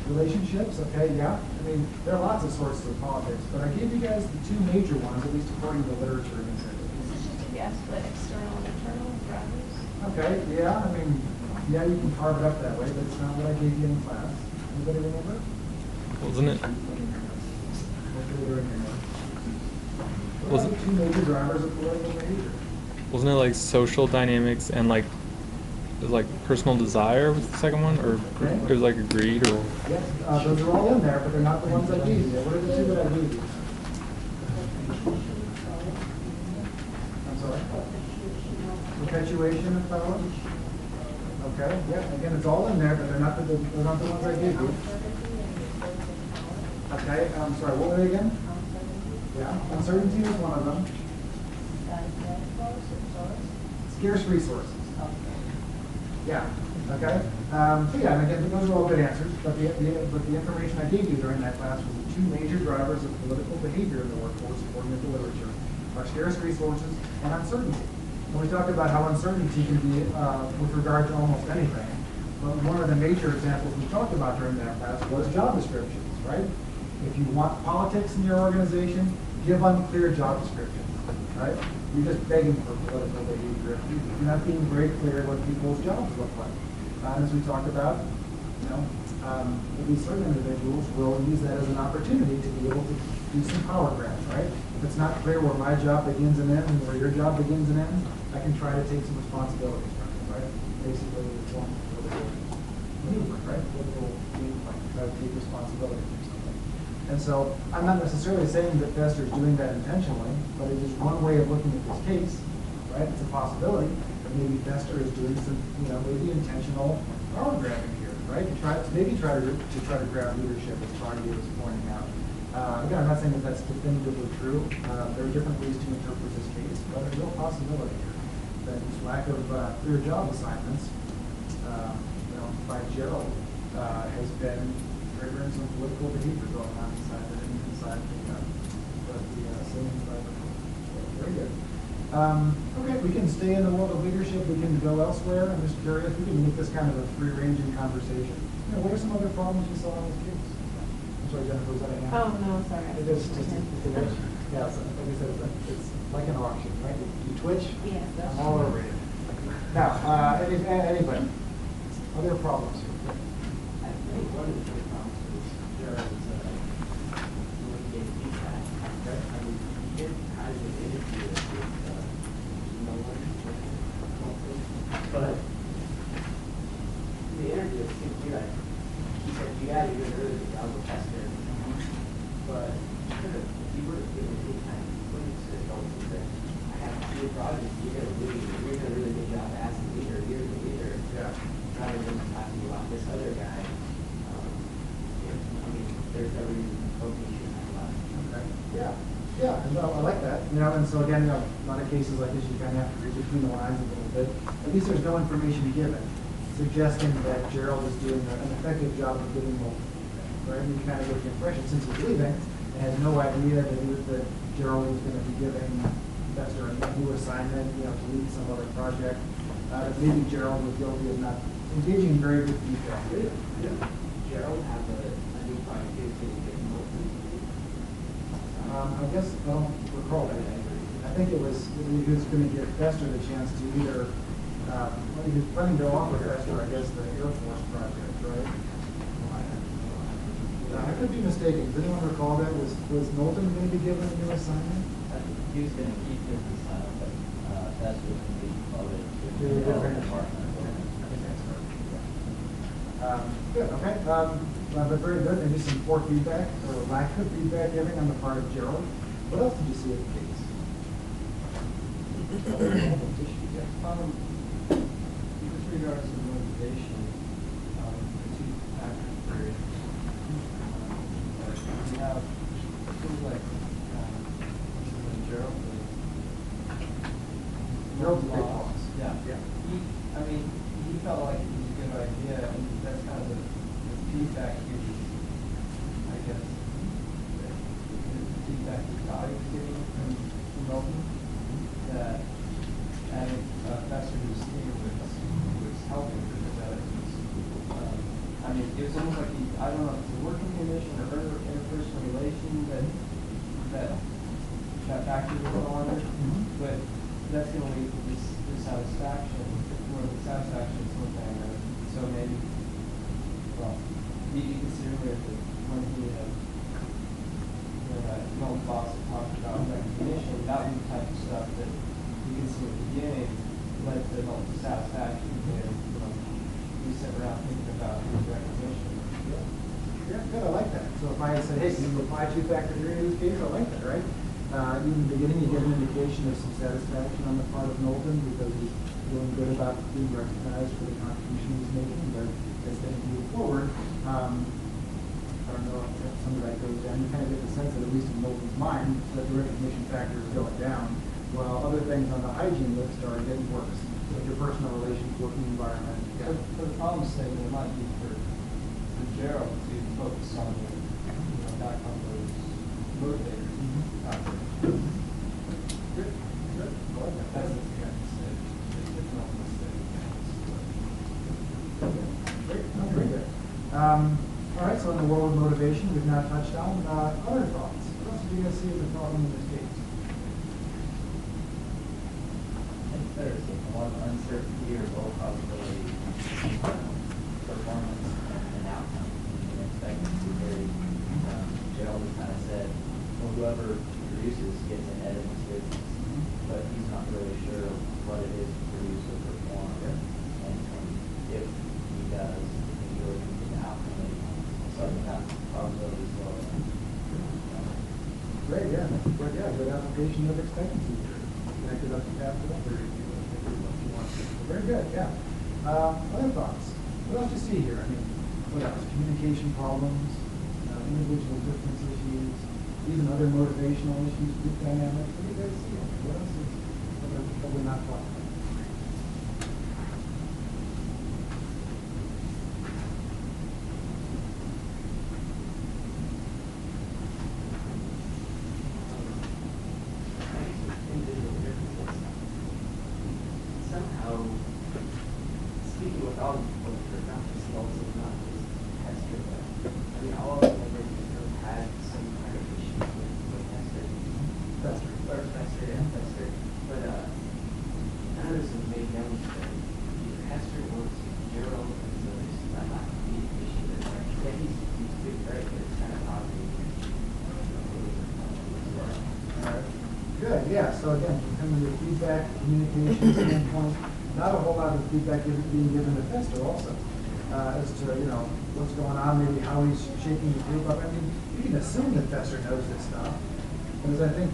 Relationships, okay, yeah. I mean, there are lots of sources of politics, but I gave you guys the two major ones, at least according to the literature. This is just a guess, but external and internal drivers. Okay, yeah, I mean, yeah, you can carve it up that way, but it's not what I gave you in class. Anybody remember? Wasn't it? Hopefully they're in here. What are Wasn't- the two major drivers of political behavior? Wasn't it like social dynamics and like, it was like personal desire was the second one, or it was like greed, or? Yes, those are all in there, but they're not the ones I gave you. What are the two that I gave you? I'm sorry? Perpetuation of power? Okay, yeah, again, it's all in there, but they're not the ones I gave you. Okay, I'm sorry, what were they again? Yeah, uncertainty was one of them. Scarce resources. Yeah, okay. So yeah, and again, those are all good answers, but the information I gave you during that class was the two major drivers of political behavior in the workforce, according to the literature, are scarce resources and uncertainty. And we talked about how uncertainty can be with regard to almost anything. But one of the major examples we talked about during that class was job descriptions, right? If you want politics in your organization, give unclear job descriptions, right? You're just begging for political behavior. You're not being very clear what people's jobs look like. As we talked about, you know, maybe certain individuals will use that as an opportunity to be able to do some power grabs, right? If it's not clear where my job begins and ends and where your job begins and ends, I can try to take some responsibilities from it, right? Basically, it's one political maneuver, right? Political game plan, try to take responsibility for something. And so I'm not necessarily saying that Fester's doing that intentionally, but it is one way of looking at this case, right? It's a possibility that maybe Fester is doing some, you know, maybe intentional power grabbing here, right? To try to grab leadership, as Barney was pointing out. Again, I'm not saying that that's definitively true. There are different ways to interpret this case, but there's a real possibility here that this lack of clear job assignments, you know, by Gerald, has been triggering some political behavior going on inside the same environment. Very good. Okay, we can stay in the world of leadership. We can go elsewhere. I'm just curious. We can make this kind of a free-ranging conversation. You know, what are some other problems you saw in this case? I'm sorry, Jennifer, was that a hand? Oh, no, sorry. It is just yeah, so, like I said, it's like an auction, right? You twitch, Yeah. I'm all over you. Now, anybody? Other problems here? I think one of the big problems is Jared's when he gave feedback. Okay. I mean, he did kind of an interview with no one, but the interview seemed to be like, he said, you got to do a really good job with Hester, but if you were to give any kind of points to the adults that I have to do a project, you're going to do a really good job as a leader, you're the leader. Yeah. Rather than talking about this other guy, I mean, there's no reason to focus on that. Okay. Yeah, and I like that. You know, and so again, you know, a lot of cases like this, you kind of have to read between the lines a little bit. At least there's no information given suggesting that Gerald is doing an effective job of giving multiple feedback, right? You kind of get the impression, since he's leaving, and has no idea that Gerald is going to be giving Fester a new assignment, you know, to lead some other project. Maybe Gerald was guilty of not engaging in very good feedback. Yeah. Gerald have a new project too, so you get multiple. I guess I don't recall that. I think it was he was going to give Fester the chance to either, well, he was planning to offer Fester, I guess, the Air Force project, right? I could be mistaken. Does anyone recall that? Was Knowlton going to be given a new assignment? He was going to keep his assignment, but that's what can be promoted to Yeah. the health department. Good, okay. But very good. Maybe some poor feedback or lack of feedback giving on the part of Gerald. What else did you see in the case? Other issues, yeah. regards to motivation, the two-factor theory, we have, it feels like, this is when Gerald Gerald's a big boss. Yeah. Yeah. He felt like it was a good idea, and that's kind of the feedback he was, I guess, the feedback he thought he was getting from Milton, that adding a professor whose team was helping because that it was, it was almost like I don't know if it's a working condition or interpersonal relation that factor would go under, but that's going to lead to dissatisfaction, where the satisfaction is one thing, so maybe, well, you consider that when that Milton boss talked about recognition, that was the type of stuff that you can see at the beginning led to Milton's satisfaction, and we sit around thinking about his recognition. Yeah, good, I like that. So if I said, hey, can you apply two-factor theory in this case, I like that, right? Even in the beginning, you get an indication of some satisfaction on the part of Knowlton because he's feeling good about being recognized for the contribution he's making. But as things move forward, I don't know if some of that goes down. You kind of get the sense that at least in Knowlton's mind, that the recognition factor is going down, while other things on the hygiene list are getting worse. So your personal relations, working environment. Yeah. For the problem statement, it might be for Gerald to focus on back on those motivators. Good. Good. I like that. That's the kind of mistake. It's not a mistake. Great. No, very good. All right, so in the world of motivation, we've now touched on other thoughts. What else do you guys see as a problem in this case? I think there's a lot of uncertainty or low probability performance and outcome and expectancy theory. Gerald has kind of said, well, whoever produces gets ahead in this business, but he's not really sure what it is to produce or perform. And if he does, he really can get the outcome that he wants. So I think that probability is low. Great, yeah. But yeah, good application of expectancy theory. Connected up to after that theory. Very good, yeah. Other thoughts? What else do you see here? What else? Communication problems, individual difference issues, even other motivational issues, group dynamics. What do you guys see? What else is what we're not talking about? Somehow, speaking with all of the not just also not just Hester, but all of them have had some kind of issue with Hester. Or Hester, yeah, Hester. But none of them made known that either Hester or Gerald, and so that might be an issue that he's doing great, but it's kind of odd. Good, yeah. So again, from the feedback, communication standpoint, not a whole lot of feedback being given to Fester also as to what's going on, maybe how he's shaking the group up. You can assume that Fester knows this stuff, because I think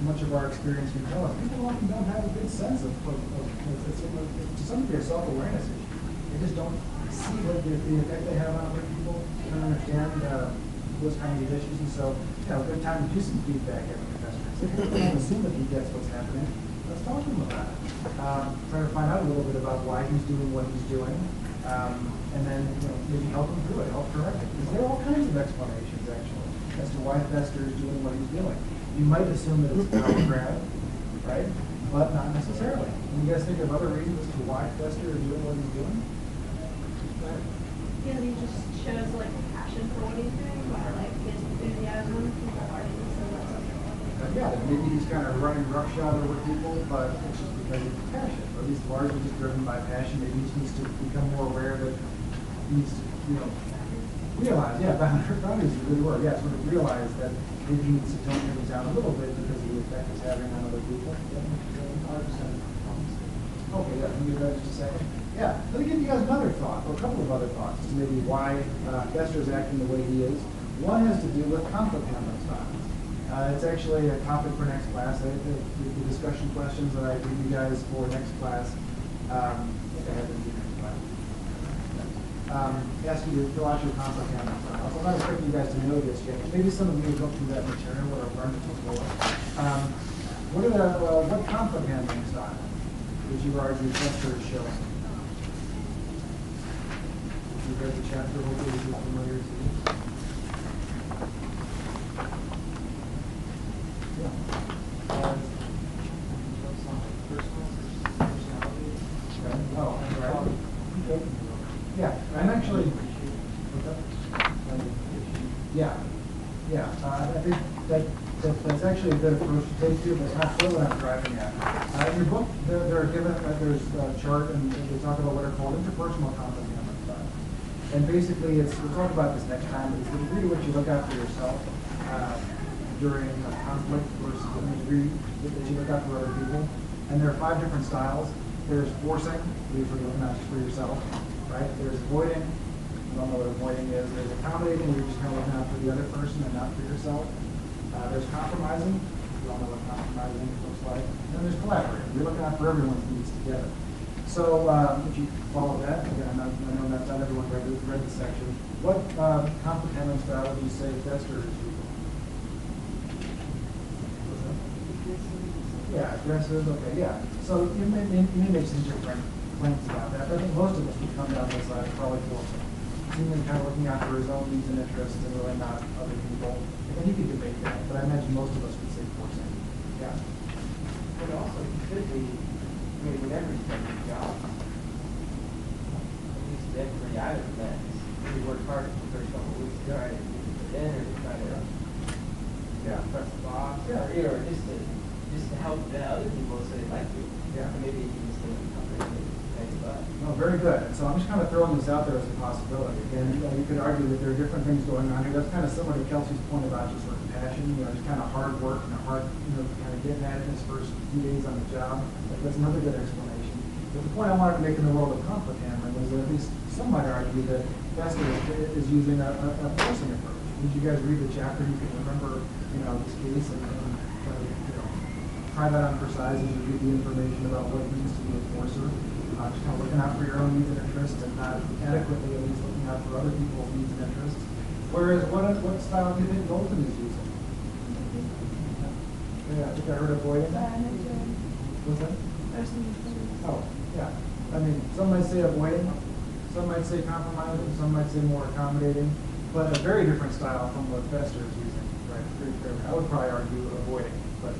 much of our experience can tell us people often don't have a good sense of it's to some degree a self-awareness issue. They just don't see what the effect they have on other people. They don't understand those kinds of issues, and so a good time to do some feedback every professor. Don't assume that he gets what's happening. Let's talk to him about it. Try to find out a little bit about why he's doing what he's doing, and then maybe help him through it, help correct it. Because there are all kinds of explanations actually as to why Fester is doing what he's doing. You might assume that it's a power grab, right? But not necessarily. Can you guys think of other reasons as to why Fester is doing what he's doing? Yeah, he just shows like a passion for what he's doing, by like his enthusiasm, people are and that's something. Yeah, maybe he's kind of running roughshod over people, but it's just because of his passion, or at least largely just driven by passion. Maybe he needs to become more aware that he needs to, realize, boundaries is a good word, yeah, sort of realize that maybe he needs to tone things down a little bit because of the effect it's having on other people. Okay, yeah, can you give that just a second? Yeah, let me give you guys another thought, or a couple of other thoughts, as to maybe why Fester is acting the way he is. One has to do with conflict handling styles. It's actually a topic for next class. The discussion questions that I give you guys for next class Ask you to fill out your conflict handling files. I'm not expecting you guys to know this yet. Maybe some of you have looked through that material or have learned it before. What conflict handling style would you argue Chester is showing? If you read the chapter, hopefully this is familiar to you. Oh, right. Okay. Yeah, I'm actually. Yeah, I think that's actually a good approach to take too, but it's not clear what I'm driving at. In your book, they're given there's a chart and they talk about what are called interpersonal conflict handling styles. And basically, we'll talk about this next time. But it's the degree to which you look out for yourself during a conflict versus the degree that you look out for other people. And there are 5 different styles. There's forcing, usually looking out for yourself, right? There's avoiding, you don't know what avoiding is. There's accommodating, where you're just kind of looking out for the other person and not for yourself. There's compromising, you all know what compromising looks like. And there's collaborating, you're looking out for everyone's needs together. So if you follow that, again, I know not everyone read this section. What conflict handling style would you say Fester is using? Yeah, aggressive, okay, yeah. So you may make some different claims about that, but I think most of us would come down this side probably forcing. Seemingly kind of looking out for his own needs and interests and really not other people. And you could debate that, but I imagine most of us would say forcing. Yeah. But also, you should be, I mean, whenever you take a job, at least every either of that, you work hard for the first couple of weeks to try to get in or to try to impress the boss, or just to help the other people so they like you. Yeah. Maybe you can just think of something but. No, very good. So I'm just kind of throwing this out there as a possibility. Again, you could argue that there are different things going on here. That's kind of similar to Kelsey's point about just sort of passion, just kind of hard work and hard, kind of getting at it in his first few days on the job. That's another good explanation. But the point I wanted to make in the world of conflict handling was that at least some might argue that Fester is using a forcing approach. Did you guys read the chapter? You can remember, this case and try that on for size as you get the information about what it means to be a forcer. Just kind of looking out for your own needs and interests and not adequately at least looking out for other people's needs and interests. Whereas what style do you think Knowlton is using? Yeah, I think I heard avoiding. What's that? Oh, yeah. I mean, some might say avoiding, some might say compromising, some might say more accommodating, but a very different style from what Fester is using, right? Pretty clearly. I would probably argue avoiding, but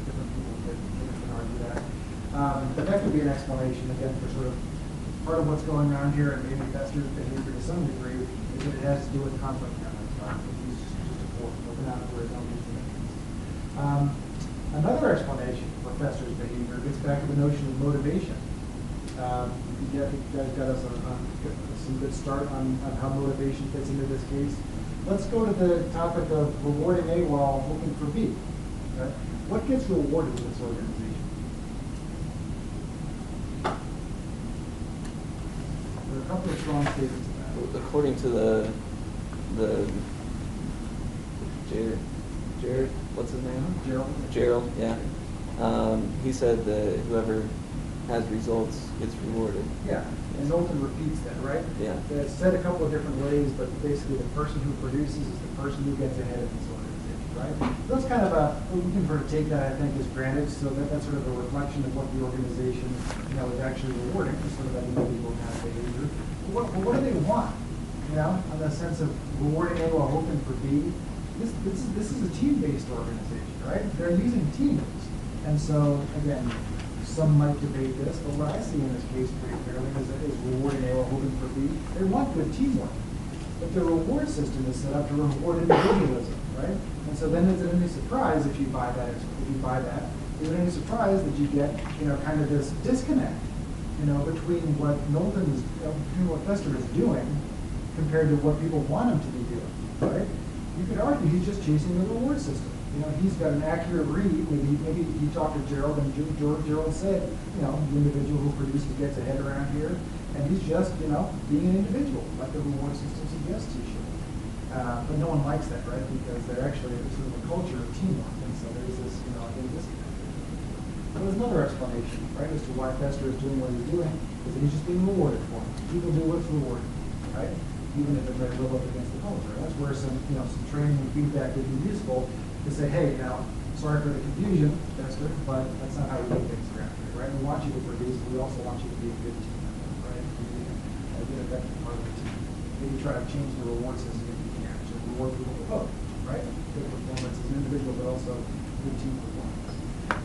different people can argue that. But that could be an explanation, again, for sort of part of what's going on here, and maybe Fester's behavior to some degree, is that it has to do with conflict handling style. He's just a force, looking out for his own needs and interests. Another explanation for Fester's behavior gets back to the notion of motivation. You guys got us some good start on how motivation fits into this case. Let's go to the topic of rewarding A while looking for B. Okay? What gets rewarded in this organization? There are a couple of strong statements in that. According to the Jared, what's his name? Gerald, yeah. He said that whoever has results gets rewarded. Yeah, and Knowlton repeats that, right? Yeah. It's said a couple of different ways, but basically the person who produces is the person who gets ahead of this organization, right? So that's kind of we can sort of take that, I think, as granted, so that's sort of a reflection of what the organization, is actually rewarding, sort of that individual kind of behavior. What do they want? In the sense of rewarding A while hoping for B. This is a team-based organization, right? They're using teams. And so, again, some might debate this, but what I see in this case pretty clearly is rewarding A while hoping for B. They want good teamwork. But the reward system is set up to reward individualism, right? And so then is it any surprise if you buy that? Is it any surprise that you get, kind of this disconnect, between what Knowlton is, between what Fester is doing compared to what people want him to be doing, right? You could argue he's just chasing the reward system. He's got an accurate read. Maybe he talked to Gerald, and Gerald said, the individual who produces gets ahead around here, and he's just, being an individual, like the reward system suggests he should. But no one likes that, right? Because they're actually sort of a culture of teamwork, and so there's this, I think this. What there's another explanation, right, as to why Fester is doing what he's doing, is that he's just being rewarded for it. People do what's rewarded, right? Even if it's very little up against the culture. That's where some training and feedback would be useful to say, hey, now, sorry for the confusion, Fester, but that's not how we do things around here, right? We want you to produce, but we also want you to be a good team member, right? A good effective part of the team. Maybe try to change the reward system if you can, to reward people with both, right? Good performance as an individual, but also good team performance.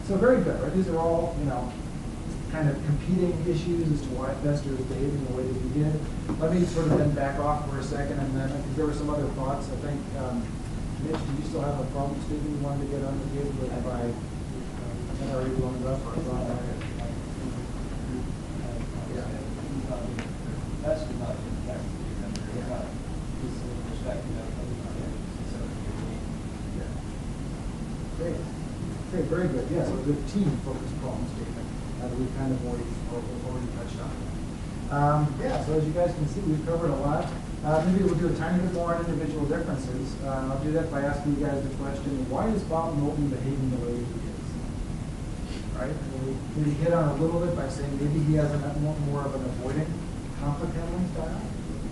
So very good, right? These are all, kind of competing issues as to why Fester is behaving the way that he did. Let me sort of then back off for a second, and then I think there were some other thoughts. I think, Mitch, do you still have a problem statement you wanted to get on the table? If I already blown it up or thought on it? That's not in fact just in perspective of Great. Great, very good. Yeah, so a good team-focused problem statement that we've kind of already touched on. Yeah, so as you guys can see, we've covered a lot. Maybe we'll do a tiny bit more on individual differences. I'll do that by asking you guys the question, why is Bob Moulton behaving the way he is? Right? We hit on a little bit by saying maybe he has more of an avoiding conflict handling style.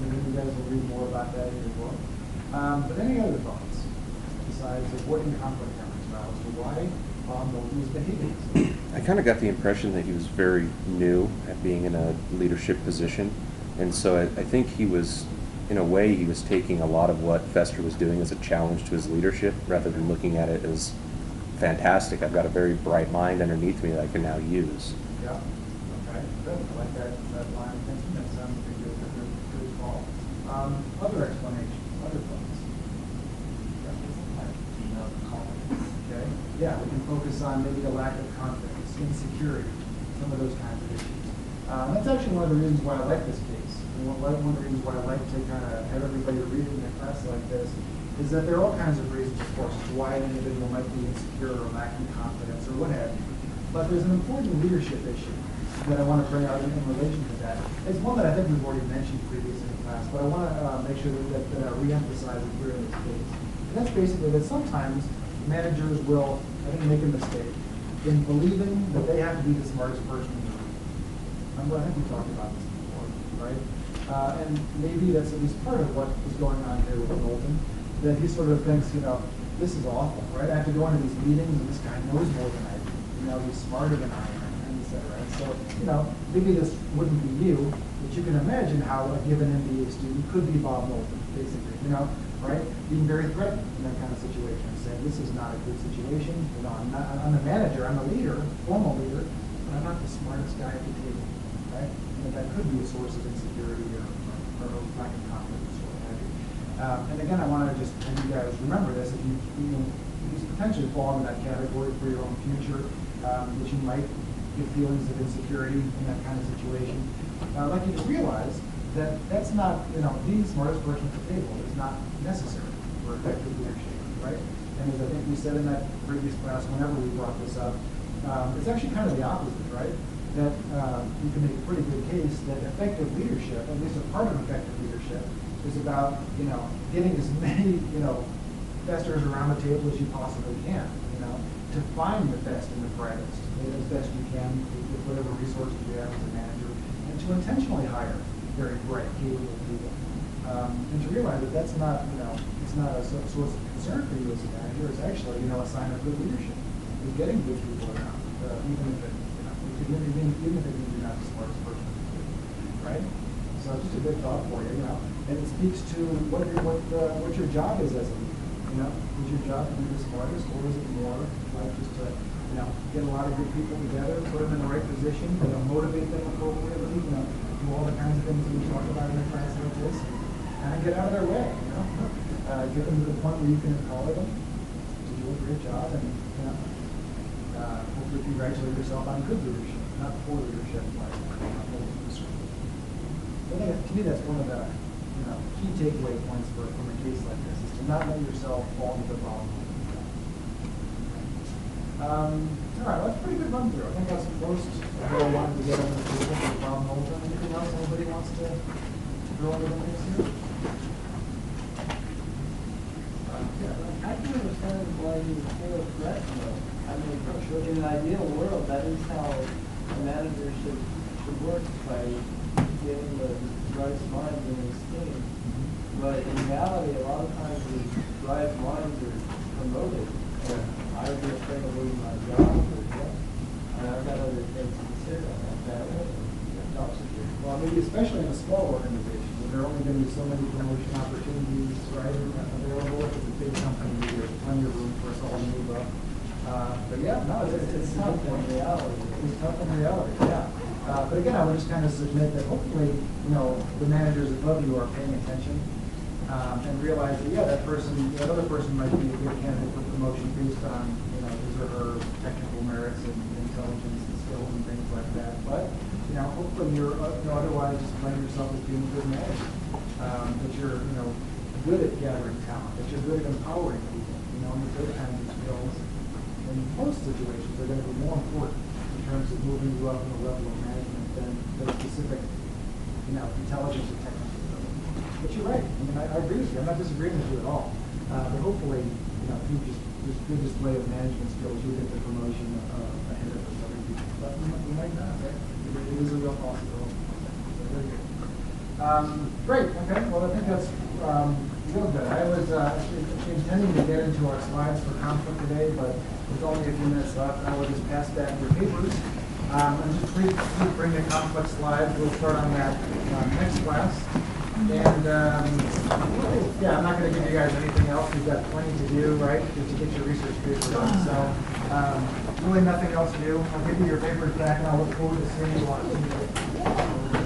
Maybe you guys will read more about that in your book. But any other thoughts besides avoiding conflict handling style as to why Bob Moulton is behaving this way? I kind of got the impression that he was very new at being in a leadership position. And so I think he was, in a way, he was taking a lot of what Fester was doing as a challenge to his leadership rather than looking at it as fantastic. I've got a very bright mind underneath me that I can now use. Yeah. Okay. Good. I like that line of thinking. That sounds like a good call. Other explanations, other thoughts. Okay. Yeah, we can focus on maybe a lack of confidence, insecurity, some of those kinds of issues. That's actually one of the reasons why I like this case. And one of the reasons why I like to kind of have everybody read in a class like this is that there are all kinds of reasons, of course, as to why an individual might be insecure or lacking confidence or what have you. But there's an important leadership issue that I want to bring out in relation to that. It's one that I think we've already mentioned previously in class, but I want to make sure that I reemphasize it here in this case. And that's basically that sometimes managers will, I think, make a mistake in believing that they have to be the smartest person in the room. I think we talked about this before, right? And maybe that's at least part of what is going on here with Moulton, that he sort of thinks, this is awful, right? I have to go into these meetings and this guy knows more than I do. He's smarter than I am, and et cetera. And so, maybe this wouldn't be you, but you can imagine how a given MBA student could be Bob Moulton, basically, right? Being very threatened in that kind of situation, saying, this is not a good situation. I'm the manager, I'm a leader, formal leader, but I'm not the smartest guy at the table, right? And that could be a source of insecurity or lack of confidence or what have you. And again, I want to just have you guys remember this. If you potentially fall in that category for your own future, that you might get feelings of insecurity in that kind of situation, I'd like you to realize that that's not, being the smartest person at the table is not necessary for effective leadership, right? And as I think we said in that previous class, whenever we brought this up, it's actually kind of the opposite, right? That you can make a pretty good case that effective leadership, at least a part of effective leadership, is about, getting as many, Festers around the table as you possibly can, to find the best and the brightest as best you can with whatever resources you have as a manager, and to intentionally hire very bright, capable people. And to realize that that's not, it's not a source of concern for you as a manager. It's actually, a sign of good leadership. Is getting good people around, even if it, even if you're not the smartest person, right? So it's just a good thought for you, And it speaks to what your job is as a leader. Is your job to be the smartest, or is it more like just to, get a lot of good people together, put them in the right position, motivate them appropriately, do all the kinds of things that we talk about in a class like this, and get out of their way, get them to the point where you can empower them to do a great job, and hopefully congratulate yourself on good leadership, not poor leadership like I think to me that's one of the key takeaway points from a case like this, is to not let yourself fall into the problem. All right, well, that's a pretty good run through. I think that's most of what I wanted to get on the table for Bob Moulton. Anything else anybody wants to throw into the mix here? I can understand why he was full of threats, though. I I mean, in an ideal world, that is how a manager should work, by getting the brightest minds in his team. But in reality, a lot of times the brightest minds are promoted. And I would be afraid of losing my job, and I've got other things to consider on that way. Job security. Well, maybe especially in a small organization, where there are only going to be so many promotion opportunities, right, available. If it's a big company, there's plenty of room for us all to move up. But yeah, no, it's tough in reality. It's tough in reality, yeah. But again, I would just kind of submit that hopefully, the managers above you are paying attention and realize that, yeah, that other person might be a good candidate for promotion based on, his or her technical merits and intelligence and skills and things like that. But, hopefully you're, otherwise just playing yourself as being a good manager. That you're, good at gathering talent, that you're good at empowering people, and those kinds of skills in most situations are going to be more important in terms of moving you up in the level of management than the specific, intelligence or technical ability. But you're right. I mean, I agree with you. I'm not disagreeing with you at all. But hopefully, if you just good display of management skills, you'll get the promotion ahead of other people. But you might not, right? It is a real possibility. So very good. Great. Okay. Well, I think that's real good. I was intending to get into our slides for conflict today, but with only a few minutes left, I will just pass back your papers. And just please bring the conflict slides. We'll start on that next class. And yeah, I'm not going to give you guys anything else. We've got plenty to do, right, just to get your research paper done. So really nothing else to do. I'll give you your papers back, and I'll look forward to seeing you on Tuesday.